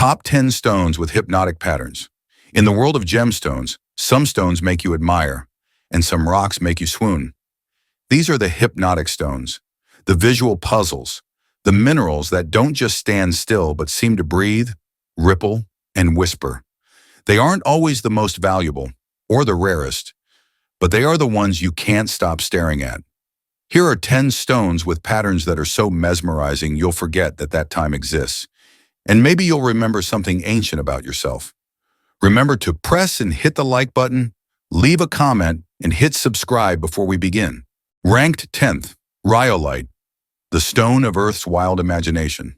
Top 10 stones with hypnotic patterns. In the world of gemstones, some stones make you admire, and some rocks make you swoon. These are the hypnotic stones, the visual puzzles, the minerals that don't just stand still but seem to breathe, ripple, and whisper. They aren't always the most valuable or the rarest, but they are the ones you can't stop staring at. Here are 10 stones with patterns that are so mesmerizing you'll forget that time exists. And maybe you'll remember something ancient about yourself. Remember to press and hit the like button, leave a comment, and hit subscribe before we begin. Ranked 10th, Rhyolite, the stone of Earth's wild imagination.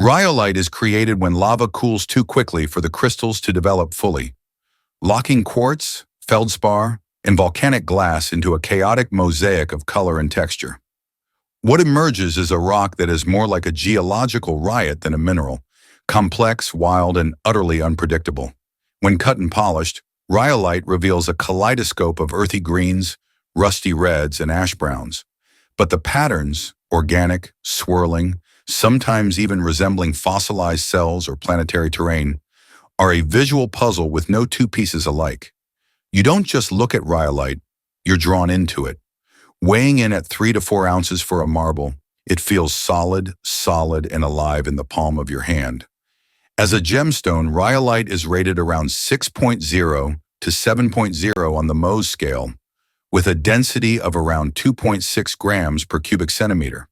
Rhyolite is created when lava cools too quickly for the crystals to develop fully, locking quartz, feldspar, and volcanic glass into a chaotic mosaic of color and texture. What emerges is a rock that is more like a geological riot than a mineral, complex, wild, and utterly unpredictable. When cut and polished, rhyolite reveals a kaleidoscope of earthy greens, rusty reds, and ash browns. But the patterns, organic, swirling, sometimes even resembling fossilized cells or planetary terrain, are a visual puzzle with no two pieces alike. You don't just look at rhyolite, you're drawn into it. Weighing in at 3 to 4 ounces for a marble, it feels solid, and alive in the palm of your hand. As a gemstone, rhyolite is rated around 6.0 to 7.0 on the Mohs scale, with a density of around 2.6 grams per cubic centimeter.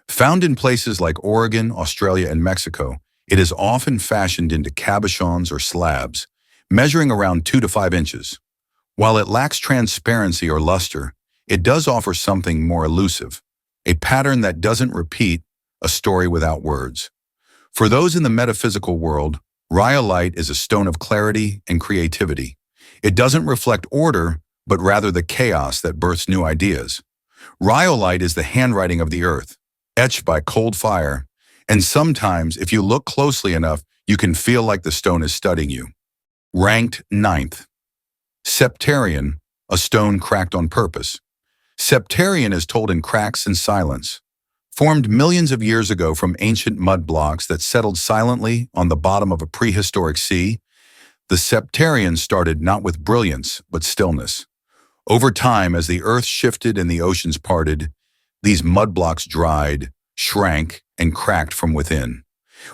Found in places like Oregon, Australia, and Mexico, it is often fashioned into cabochons or slabs, measuring around 2 to 5 inches. While it lacks transparency or luster, it does offer something more elusive, a pattern that doesn't repeat, a story without words. For those in the metaphysical world, rhyolite is a stone of clarity and creativity. It doesn't reflect order, but rather the chaos that births new ideas. Rhyolite is the handwriting of the earth, etched by cold fire, and sometimes, if you look closely enough, you can feel like the stone is studying you. Ranked 9th. Septarian, a stone cracked on purpose. Septarian is told in cracks and silence. Formed millions of years ago from ancient mud blocks that settled silently on the bottom of a prehistoric sea, the Septarian started not with brilliance, but stillness. Over time, as the earth shifted and the oceans parted, these mud blocks dried, shrank, and cracked from within.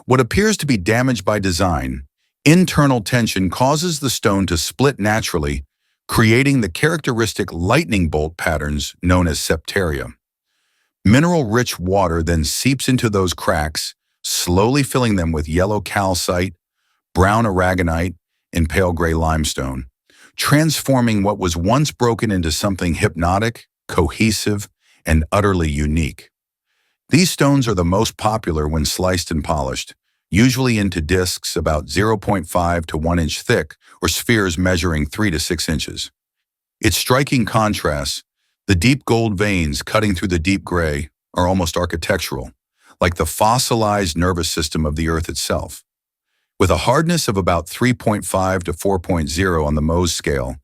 What appears to be damaged by design, internal tension causes the stone to split naturally, creating the characteristic lightning bolt patterns known as septaria. Mineral-rich water then seeps into those cracks, slowly filling them with yellow calcite, brown aragonite, and pale gray limestone, transforming what was once broken into something hypnotic, cohesive, and utterly unique. These stones are the most popular when sliced and polished, usually into discs about 0.5 to 1 inch thick or spheres measuring 3 to 6 inches. Its striking contrasts, the deep gold veins cutting through the deep gray, are almost architectural, like the fossilized nervous system of the earth itself. With a hardness of about 3.5 to 4.0 on the Mohs scale,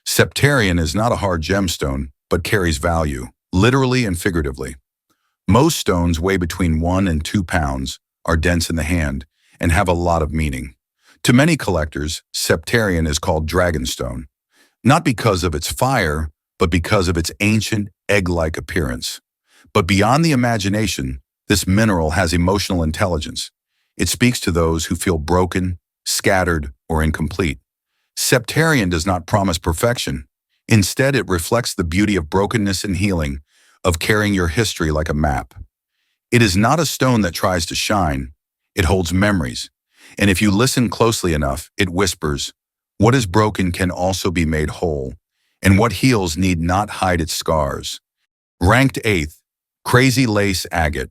Septarian is not a hard gemstone, but carries value, literally and figuratively. Most stones weigh between 1 and 2 pounds, are dense in the hand, and have a lot of meaning. To many collectors, Septarian is called dragonstone, not because of its fire, but because of its ancient, egg-like appearance. But beyond the imagination, this mineral has emotional intelligence. It speaks to those who feel broken, scattered, or incomplete. Septarian does not promise perfection. Instead, it reflects the beauty of brokenness and healing, of carrying your history like a map. It is not a stone that tries to shine. It holds memories. And if you listen closely enough, it whispers, what is broken can also be made whole, and what heals need not hide its scars. Ranked 8th, Crazy Lace Agate,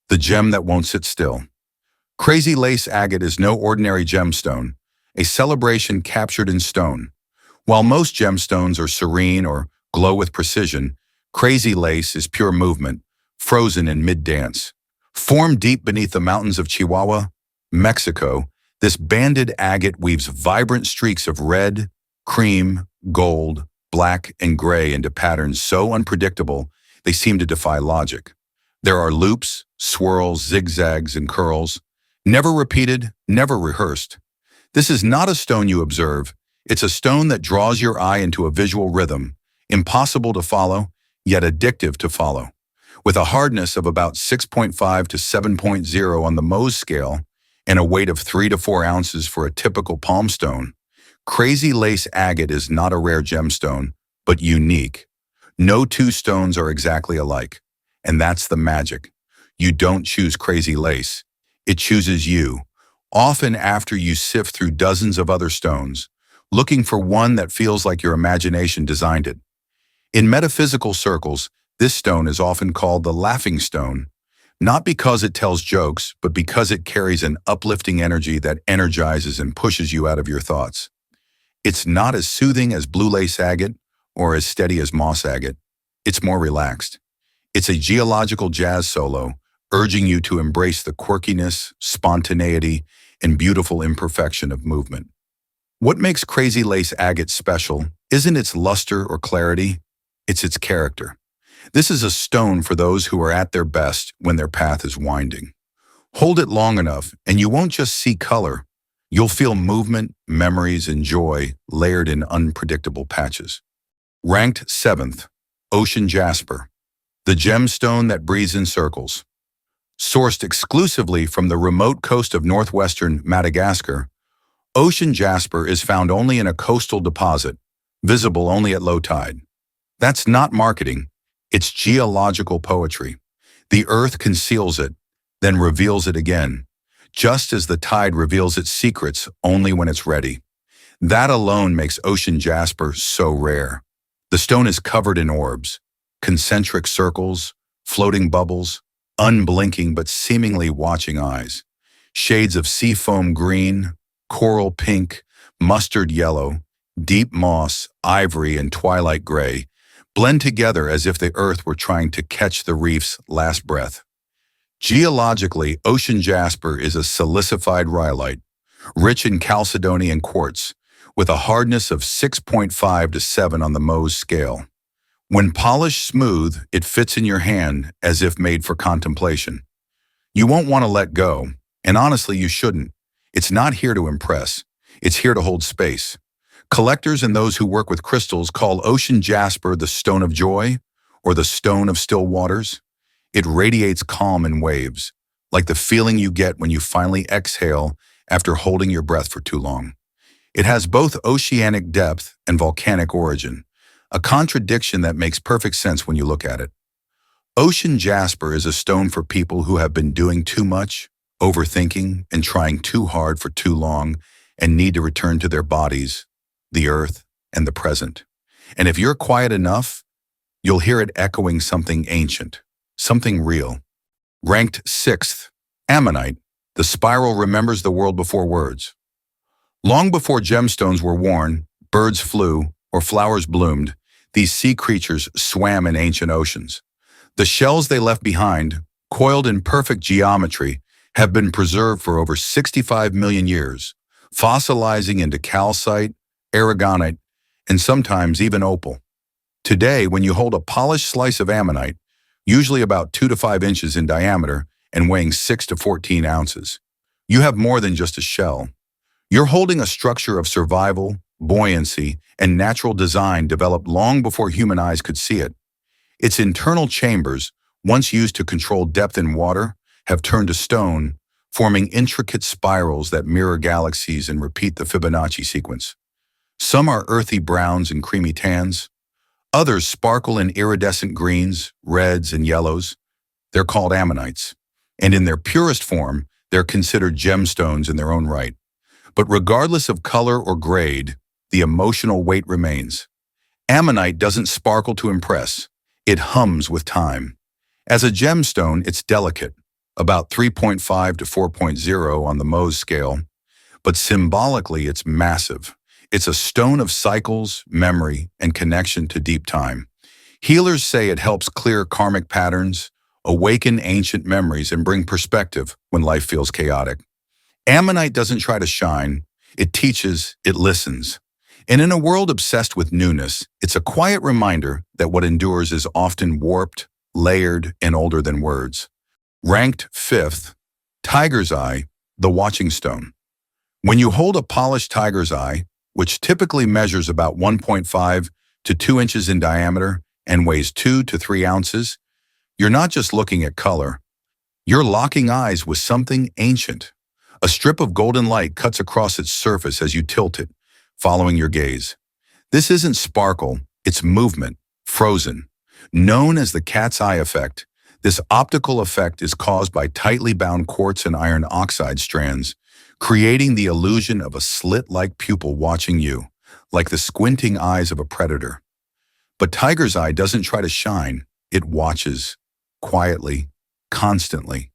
the gem that won't sit still. Crazy Lace Agate is no ordinary gemstone, a celebration captured in stone. While most gemstones are serene or glow with precision, Crazy Lace is pure movement, frozen in mid-dance. Formed deep beneath the mountains of Chihuahua, Mexico, this banded agate weaves vibrant streaks of red, cream, gold, black, and gray into patterns so unpredictable they seem to defy logic. There are loops, swirls, zigzags, and curls, Never repeated, never rehearsed. This is not a stone you observe. It's a stone that draws your eye into a visual rhythm, impossible to follow, yet addictive to follow. With a hardness of about 6.5 to 7.0 on the Mohs scale and a weight of 3 to 4 ounces for a typical palm stone, Crazy Lace Agate is not a rare gemstone, but unique. No two stones are exactly alike, and that's the magic. You don't choose Crazy Lace. It chooses you, often after you sift through dozens of other stones, looking for one that feels like your imagination designed it. In metaphysical circles, this stone is often called the laughing stone, not because it tells jokes, but because it carries an uplifting energy that energizes and pushes you out of your thoughts. It's not as soothing as blue lace agate or as steady as moss agate. It's more relaxed. It's a geological jazz solo, urging you to embrace the quirkiness, spontaneity, and beautiful imperfection of movement. What makes Crazy Lace Agate special isn't its luster or clarity, it's its character. This is a stone for those who are at their best when their path is winding. Hold it long enough, and you won't just see color. You'll feel movement, memories, and joy layered in unpredictable patches. Ranked 7th, Ocean Jasper, the gemstone that breathes in circles. Sourced exclusively from the remote coast of northwestern Madagascar, Ocean Jasper is found only in a coastal deposit, visible only at low tide. That's not marketing, it's geological poetry. The earth conceals it, then reveals it again, just as the tide reveals its secrets only when it's ready. That alone makes Ocean Jasper so rare. The stone is covered in orbs, concentric circles, floating bubbles, unblinking but seemingly watching eyes. Shades of seafoam green, coral pink, mustard yellow, deep moss, ivory, and twilight gray blend together as if the earth were trying to catch the reef's last breath. Geologically, Ocean Jasper is a silicified rhyolite, rich in chalcedony and quartz, with a hardness of 6.5 to 7 on the Mohs scale. When polished smooth, it fits in your hand as if made for contemplation. You won't want to let go, and honestly, you shouldn't. It's not here to impress. It's here to hold space. Collectors and those who work with crystals call Ocean Jasper the stone of joy or the stone of still waters. It radiates calm in waves, like the feeling you get when you finally exhale after holding your breath for too long. It has both oceanic depth and volcanic origin, a contradiction that makes perfect sense when you look at it. Ocean Jasper is a stone for people who have been doing too much, overthinking, and trying too hard for too long, and need to return to their bodies, the earth, and the present. And if you're quiet enough, you'll hear it echoing something ancient, something real. Ranked 6th, Ammonite, the spiral remembers the world before words. Long before gemstones were worn, birds flew, or flowers bloomed, these sea creatures swam in ancient oceans. The shells they left behind, coiled in perfect geometry, have been preserved for over 65 million years, fossilizing into calcite, aragonite, and sometimes even opal. Today, when you hold a polished slice of ammonite, usually about 2 to 5 inches in diameter and weighing 6 to 14 ounces, you have more than just a shell. You're holding a structure of survival, buoyancy, and natural design developed long before human eyes could see it. Its internal chambers, once used to control depth in water, have turned to stone, forming intricate spirals that mirror galaxies and repeat the Fibonacci sequence. Some are earthy browns and creamy tans. Others sparkle in iridescent greens, reds, and yellows. They're called ammonites, and in their purest form, they're considered gemstones in their own right. But regardless of color or grade, the emotional weight remains. Ammonite doesn't sparkle to impress. It hums with time. As a gemstone, it's delicate, about 3.5 to 4.0 on the Mohs scale, but symbolically it's massive. It's a stone of cycles, memory, and connection to deep time. Healers say it helps clear karmic patterns, awaken ancient memories, and bring perspective when life feels chaotic. Ammonite doesn't try to shine, it teaches, it listens. And in a world obsessed with newness, it's a quiet reminder that what endures is often warped, layered, and older than words. Ranked 5th, Tiger's Eye, The watching stone. When you hold a polished tiger's eye, which typically measures about 1.5 to 2 inches in diameter and weighs 2 to 3 ounces, you're not just looking at color. You're locking eyes with something ancient. A strip of golden light cuts across its surface as you tilt it, following your gaze. This isn't sparkle, it's movement, frozen. Known as the cat's eye effect, this optical effect is caused by tightly bound quartz and iron oxide strands, creating the illusion of a slit-like pupil watching you, like the squinting eyes of a predator. But tiger's eye doesn't try to shine, it watches, quietly, constantly.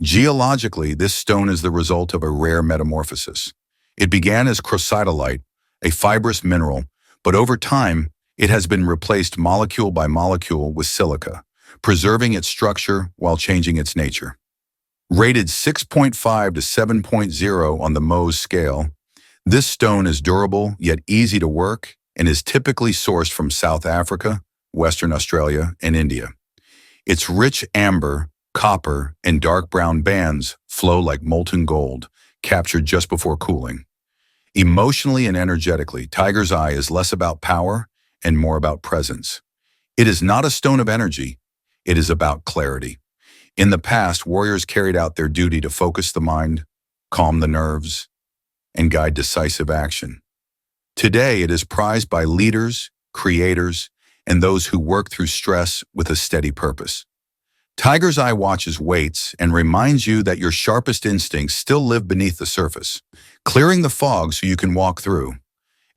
Geologically, this stone is the result of a rare metamorphosis. It began as chrysotolite, a fibrous mineral, but over time, it has been replaced molecule by molecule with silica, preserving its structure while changing its nature. Rated 6.5 to 7.0 on the Mohs scale, this stone is durable yet easy to work and is typically sourced from South Africa, Western Australia, and India. Its rich amber, copper, and dark brown bands flow like molten gold, captured just before cooling. Emotionally and energetically, tiger's eye is less about power and more about presence. It is not a stone of energy, it is about clarity. In the past, warriors carried out their duty to focus the mind, calm the nerves, and guide decisive action. Today, it is prized by leaders, creators, and those who work through stress with a steady purpose. Tiger's eye watches, waits, and reminds you that your sharpest instincts still live beneath the surface, clearing the fog so you can walk through.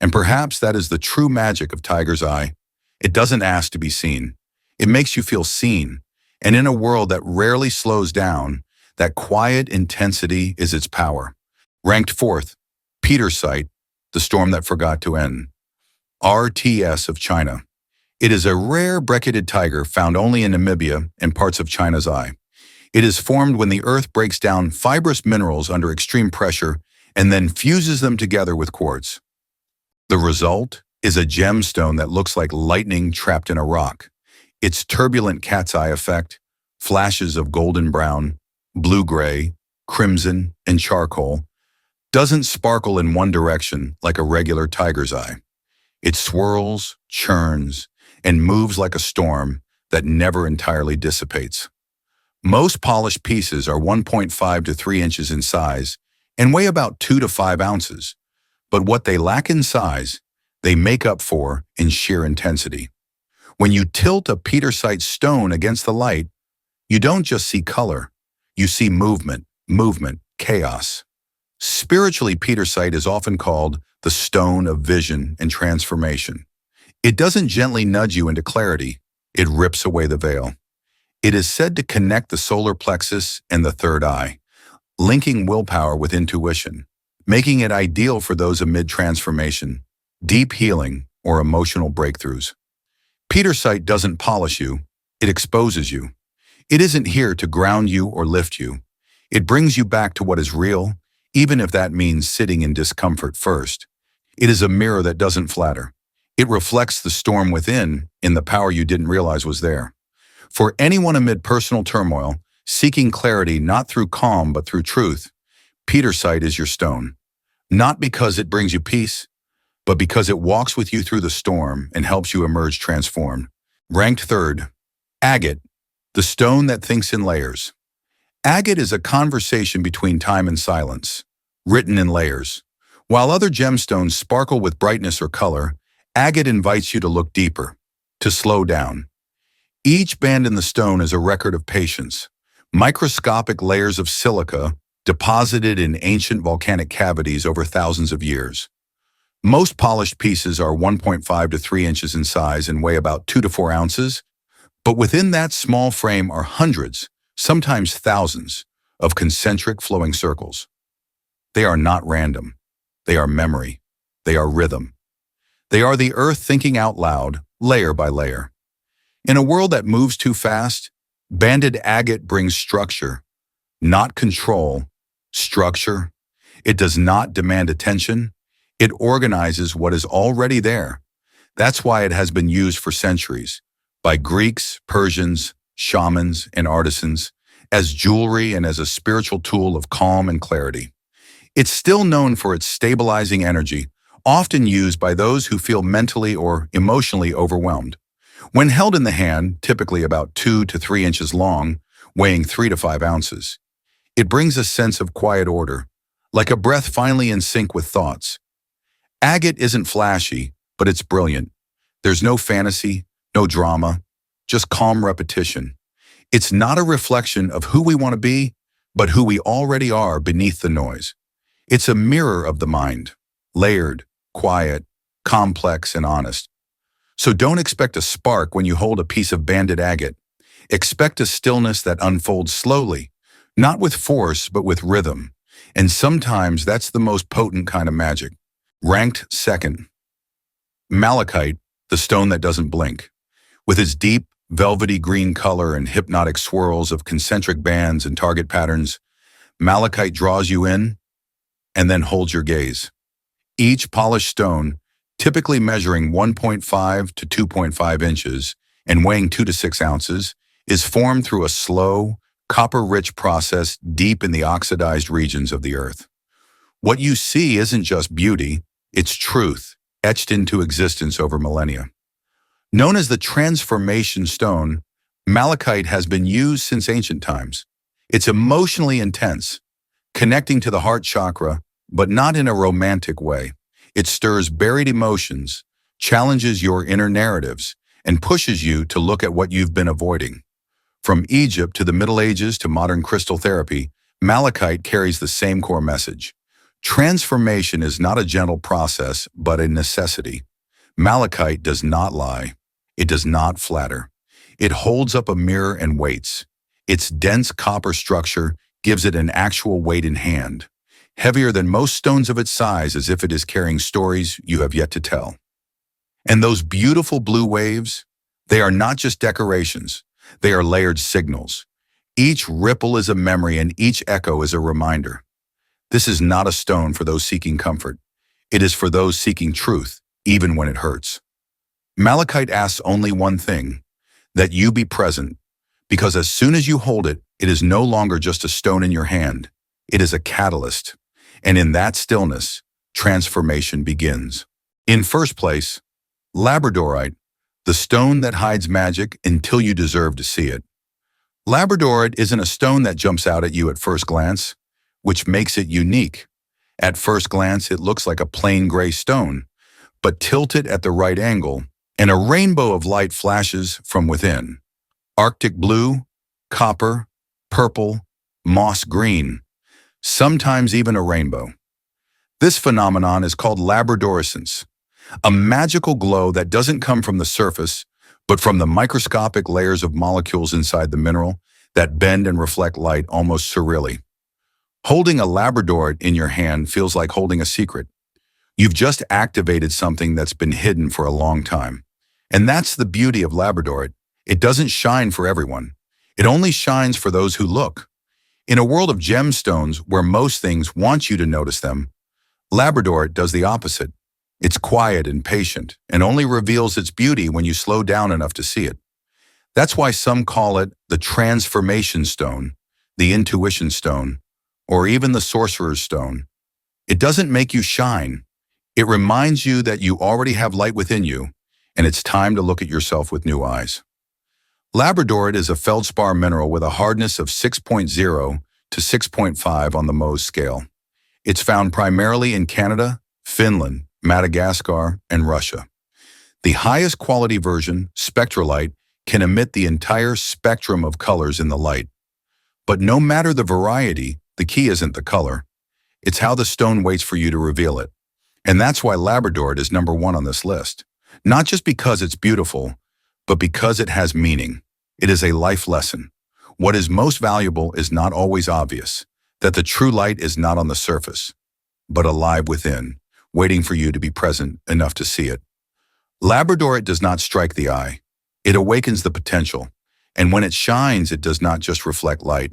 And perhaps that is the true magic of tiger's eye. It doesn't ask to be seen. It makes you feel seen. And in a world that rarely slows down, that quiet intensity is its power. Ranked fourth, Pietersite, the storm that forgot to end. RTS of China. It is a rare bracketed tiger found only in Namibia and parts of China's eye. It is formed when the earth breaks down fibrous minerals under extreme pressure and then fuses them together with quartz. The result is a gemstone that looks like lightning trapped in a rock. Its turbulent cat's eye effect, flashes of golden brown, blue-gray, crimson, and charcoal, doesn't sparkle in one direction like a regular tiger's eye. It swirls, churns, and moves like a storm that never entirely dissipates. Most polished pieces are 1.5 to 3 inches in size and weigh about 2 to 5 ounces, but what they lack in size, they make up for in sheer intensity. When you tilt a Pietersite stone against the light, you don't just see color, you see movement, chaos. Spiritually, Pietersite is often called the stone of vision and transformation. It doesn't gently nudge you into clarity, it rips away the veil. It is said to connect the solar plexus and the third eye, linking willpower with intuition, making it ideal for those amid transformation, deep healing, or emotional breakthroughs. Pietersite doesn't polish you, it exposes you. It isn't here to ground you or lift you. It brings you back to what is real, even if that means sitting in discomfort first. It is a mirror that doesn't flatter. It reflects the storm within in the power you didn't realize was there. For anyone amid personal turmoil, seeking clarity not through calm but through truth, Pietersite is your stone. Not because it brings you peace, but because it walks with you through the storm and helps you emerge transformed. Ranked third, Agate, the stone that thinks in layers. Agate is a conversation between time and silence, written in layers. While other gemstones sparkle with brightness or color, agate invites you to look deeper, to slow down. Each band in the stone is a record of patience, microscopic layers of silica deposited in ancient volcanic cavities over thousands of years. Most polished pieces are 1.5 to 3 inches in size and weigh about 2 to 4 ounces, but within that small frame are hundreds, sometimes thousands, of concentric flowing circles. They are not random. They are memory. They are rhythm. They are the earth thinking out loud, layer by layer. In a world that moves too fast, banded agate brings structure, not control, structure. It does not demand attention. It organizes what is already there. That's why it has been used for centuries by Greeks, Persians, shamans, and artisans, as jewelry and as a spiritual tool of calm and clarity. It's still known for its stabilizing energy, often used by those who feel mentally or emotionally overwhelmed. When held in the hand, typically about 2 to 3 inches long, weighing 3 to 5 ounces, it brings a sense of quiet order, like a breath finally in sync with thoughts. Agate isn't flashy, but it's brilliant. There's no fantasy, no drama, just calm repetition. It's not a reflection of who we want to be, but who we already are beneath the noise. It's a mirror of the mind, layered, quiet, complex, and honest. So don't expect a spark when you hold a piece of banded agate. Expect a stillness that unfolds slowly, not with force, but with rhythm. And sometimes that's the most potent kind of magic. Ranked second, Malachite, the stone that doesn't blink. With its deep, velvety green color and hypnotic swirls of concentric bands and target patterns, Malachite draws you in and then holds your gaze. Each polished stone, typically measuring 1.5 to 2.5 inches and weighing 2 to 6 ounces, is formed through a slow, copper-rich process deep in the oxidized regions of the earth. What you see isn't just beauty, it's truth, etched into existence over millennia. Known as the transformation stone, malachite has been used since ancient times. It's emotionally intense, connecting to the heart chakra, but not in a romantic way. It stirs buried emotions, challenges your inner narratives, and pushes you to look at what you've been avoiding. From Egypt to the Middle Ages to modern crystal therapy, malachite carries the same core message. Transformation is not a gentle process, but a necessity. Malachite does not lie. It does not flatter. It holds up a mirror and waits. Its dense copper structure gives it an actual weight in hand, heavier than most stones of its size, as if it is carrying stories you have yet to tell. And those beautiful blue waves, they are not just decorations. They are layered signals. Each ripple is a memory and each echo is a reminder. This is not a stone for those seeking comfort. It is for those seeking truth, even when it hurts. Malachite asks only one thing, that you be present, because as soon as you hold it, it is no longer just a stone in your hand. It is a catalyst. And in that stillness, transformation begins. In first place, Labradorite, the stone that hides magic until you deserve to see it. Labradorite isn't a stone that jumps out at you at first glance, which makes it unique. At first glance, it looks like a plain gray stone, but tilt it at the right angle, and a rainbow of light flashes from within. Arctic blue, copper, purple, moss green, sometimes even a rainbow. This phenomenon is called labradorescence, a magical glow that doesn't come from the surface, but from the microscopic layers of molecules inside the mineral that bend and reflect light almost surreally. Holding a labradorite in your hand feels like holding a secret. You've just activated something that's been hidden for a long time. And that's the beauty of labradorite. It doesn't shine for everyone. It only shines for those who look. In a world of gemstones where most things want you to notice them, labradorite does the opposite. It's quiet and patient, and only reveals its beauty when you slow down enough to see it. That's why some call it the transformation stone, the intuition stone, or even the sorcerer's stone. It doesn't make you shine. It reminds you that you already have light within you, and it's time to look at yourself with new eyes. Labradorite is a feldspar mineral with a hardness of 6.0 to 6.5 on the Mohs scale. It's found primarily in Canada, Finland, Madagascar, and Russia. The highest quality version, Spectralite, can emit the entire spectrum of colors in the light. But no matter the variety, the key isn't the color. It's how the stone waits for you to reveal it. And that's why labradorite is number 1 on this list. Not just because it's beautiful, but because it has meaning. It is a life lesson. What is most valuable is not always obvious, that the true light is not on the surface, but alive within, waiting for you to be present enough to see it. Labradorite does not strike the eye. It awakens the potential. And when it shines, it does not just reflect light.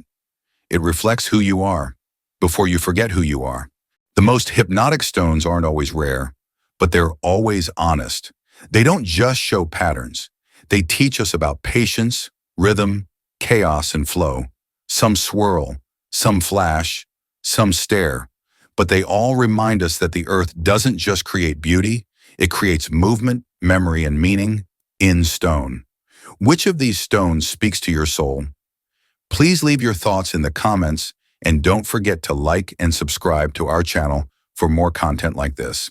It reflects who you are, before you forget who you are. The most hypnotic stones aren't always rare, but they're always honest. They don't just show patterns. They teach us about patience, rhythm, chaos, and flow. Some swirl, some flash, some stare, but they all remind us that the earth doesn't just create beauty, it creates movement, memory, and meaning in stone. Which of these stones speaks to your soul? Please leave your thoughts in the comments and don't forget to like and subscribe to our channel for more content like this.